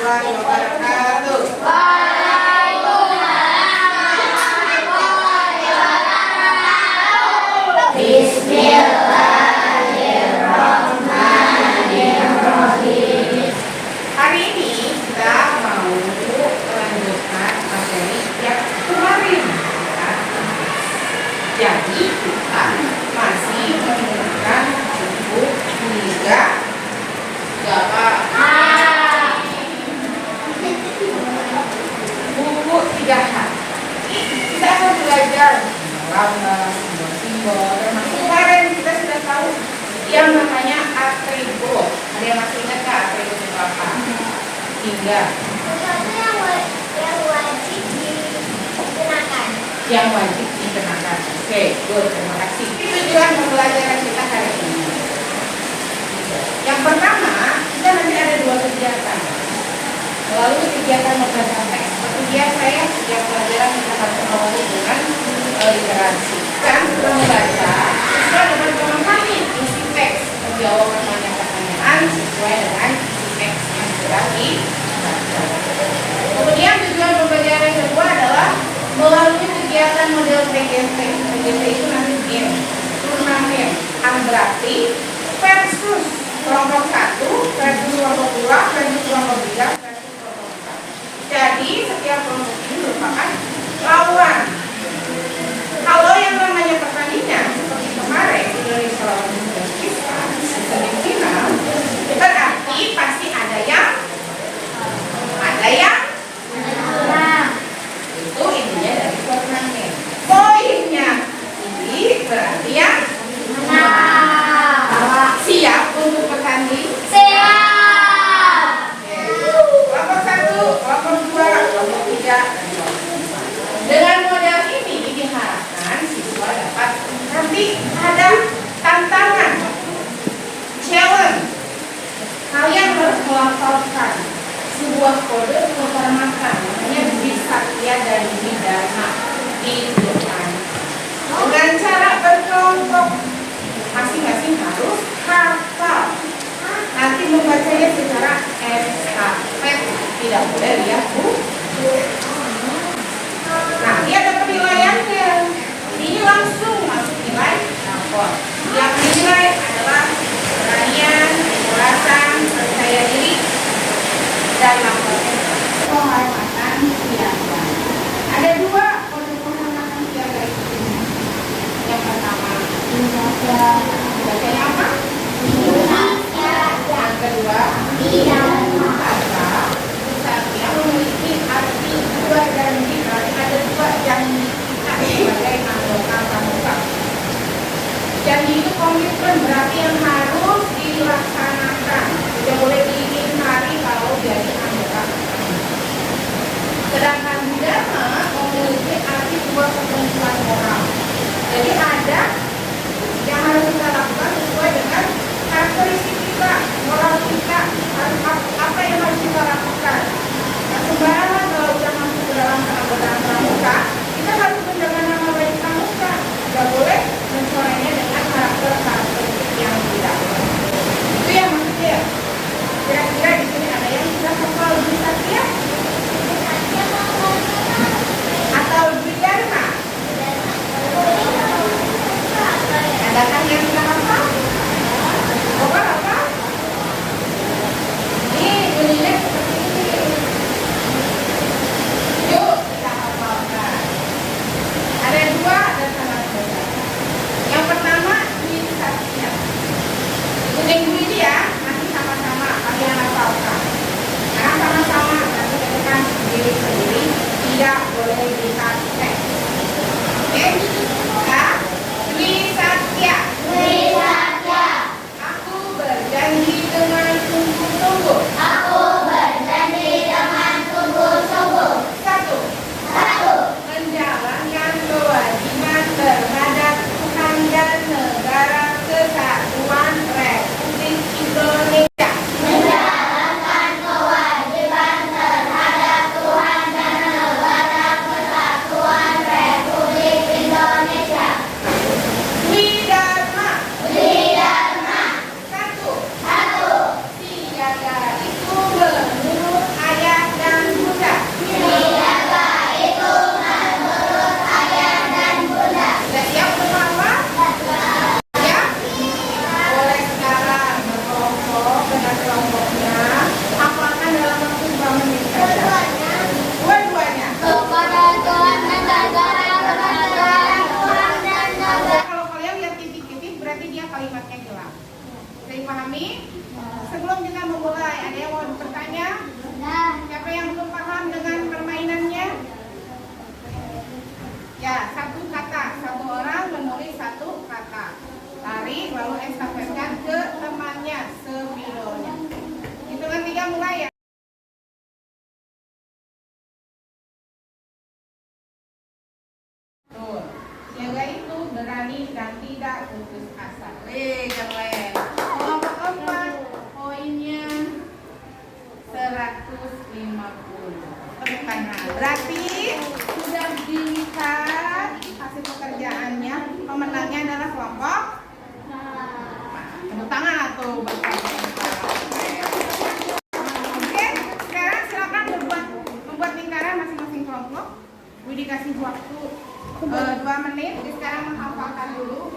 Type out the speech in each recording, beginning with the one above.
warahmatullahi wabarakatuh. Bismillahirrahmanirrahim. Hari ini kita mau melanjutkan materi yang kemarin. Jadi kita masih menggunakan buku 3H. Kita akan belajar lambang, simbol, termasuk kemarin kita sudah tahu yang namanya atribut. Ada yang masih ingat nggak atribut itu apa? Hingga yang wajib dikenakan. Oke, good, terima kasih. Itu tujuan pembelajaran kita hari ini. Yang pertama, kita nanti ada 2 kegiatan. Melalui kegiatan membaca teks. Seperti biasa ya, setiap pelajaran kita harus membawa dengan literasi. Dan membaca, siswa dapat memahami isi teks, menjawab pertanyaan sesuai dengan isi teks yang sudah dibaca. Kemudian tujuan pembelajaran yang kedua adalah melalui kegiatan model PGT. PGT itu nanti game, turnamen, berarti versus kelompok 1, versus kelompok 2, versus kelompok 3, versus kelompok 4. Jadi setiap kelompok ini merupakan lawan. Kalau yang namanya pertandingan seperti kemarin Indonesia lawan Uzbekistan semifinal, berarti pasti ada yang itu intinya dari turnamen. Poinnya ini berarti yang siap untuk bertanding. Siap. Kelompok 1, kelompok 2, kelompok 3. Dengan model ini diharapkan siswa dapat nanti ada tantangan, challenge. Kalian harus melafalkan sebuah kode kehormatan, namanya Bisatya dan Bidana di depan. Dengan cara berkelompok, masing-masing harus hafal. Nanti membacanya secara estafet, tidak boleh lihat buku. Nanti ada penilaiannya. Ini langsung masuk nilai rapor. Yang dinilai adalah keberanian, kewarasan, percaya diri, dan laporan penghormatan siaga. Ada 2 kode penghormatan siaga itu. Yang pertama, bacanya apa? Yang kedua, kata Bisatya memiliki arti 2 janji. Berarti ada 2 janji kita sebagai anggota pramuka. Janji itu komitmen, berarti yang harus dilaksanakan. sebelum kita memulai, ada yang mau bertanya? Siapa yang belum paham dengan permainannya? Ya, satu kata, satu orang menulis satu kata. Tarik lalu estafetkan ke temannya sebelumnya. Hitungan 3 mulai ya. Tuh, siaga itu berani dan tidak putus asa. Keren. Kelompok 4 poinnya 150. Tepuk tangan. Berarti sudah dilihat hasil pekerjaannya. Pemenangnya adalah kelompok. Tepuk tangan atau Oke, sekarang silakan membuat lingkaran masing-masing kelompok. Gue dikasih waktu 2 menit. Jadi sekarang menghafalkan dulu.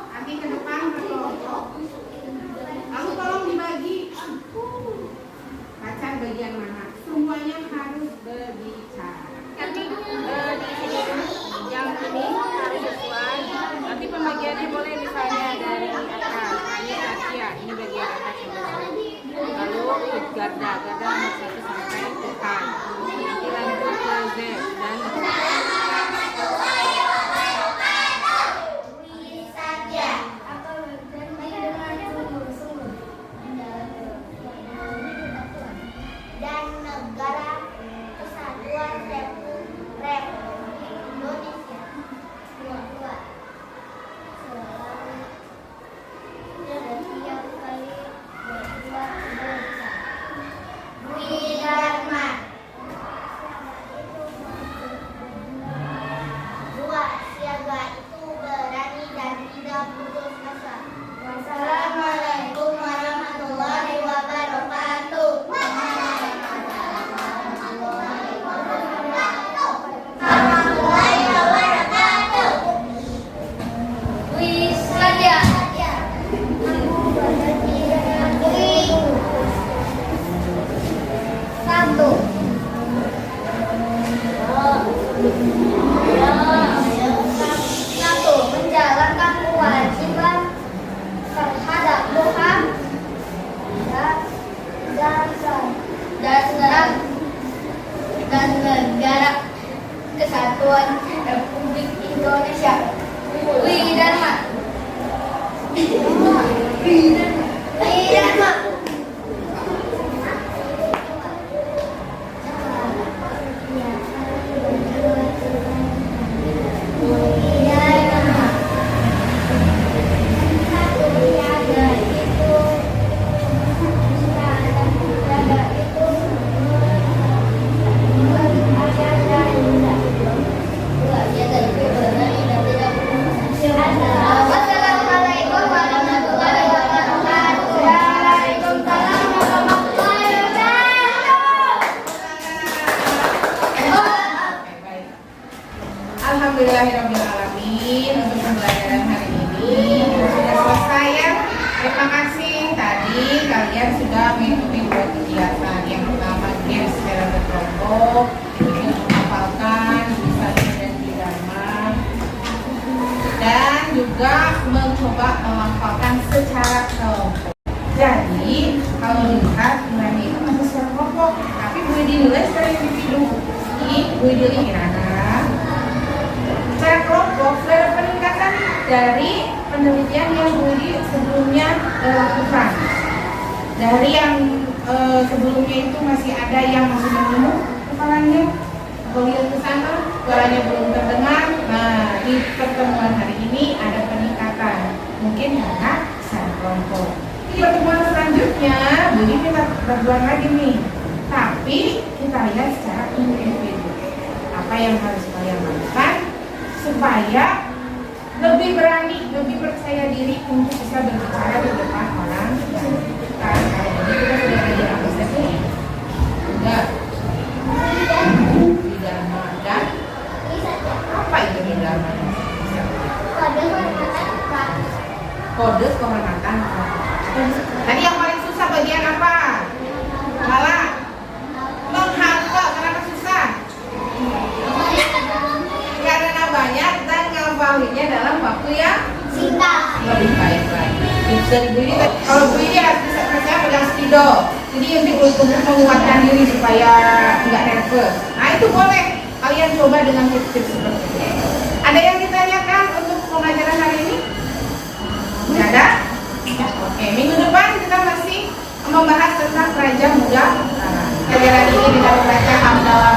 Nanti ke depan berkelompok. Lalu tolong dibagi. Baca bagian mana? Semuanya harus berbicara. Yang ini harus sesuai. Nanti pembagiannya boleh misalnya dari atas. Ini Asia, ini bagian atas yang besar. Lalu garda nomor 1 sampai ke K. Nanti lanjut ke Z dan Wassalamualaikum warahmatullahi wabarakatuh. Warahmatullahi wabarakatuh. Wissadia. Satu. Satu, menjalankan kewajiban terhadap Tuhan dan negara kesatuan Republik Indonesia. Widharma. Widharma. Wassalamualaikum warahmatullahi wabarakatuh. Waalaikumsalam warahmatullahi wabarakatuh. Alhamdulillahirrahmanirrahim. Untuk pembelajaran hari ini sudah selesai ya. Terima kasih. Tadi kalian sudah mengikuti 2 kegiatan. Yang pertama game secara berkelompok, ini menghafalkan misalnya dan Widharma, dan juga mencoba menghafalkan secara kelompok. Jadi kalau dilihat nilainya itu masih secara kelompok, tapi boleh dinilai secara individu. Ini boleh dilihat Kirana. Secara kelompok sudah ada peningkatan dari penelitian yang Budi sebelumnya lakukan. Dari yang sebelumnya itu masih ada yang masih menunggu kepalanya, kalau lihat ke sana suaranya belum terdengar. Nah, di pertemuan hari ini ada peningkatan, mungkin karena secara kelompok. Di pertemuan selanjutnya Budi minta bantuan lagi nih, tapi kita lihat secara individu. Apa yang harus kalian lakukan supaya lebih berani, lebih percaya diri untuk bisa berbicara di depan orang banyak. Kali ini kita sudah belajar apa saja? Sudah Widharma dan apa itu Widharma? Kode kehormatan. Tadi yang paling susah bagian apa? Malah menghafal. Kenapa susah? Karena banyak dan ngafalinya dalam waktu yang Singkat. lebih baik lagi. Dari Budi, kalau Budi harus bisa percaya pegang libido. Jadi untuk menguatkan diri supaya nggak nervous. Nah itu boleh kalian coba dengan tips-tips seperti ini. Ada yang ditanyakan untuk pengajaran hari ini? Tidak ada? Oke, minggu depan kita masih membahas tentang Raja Muda. Nah, hari ini kita membaca Hamdalah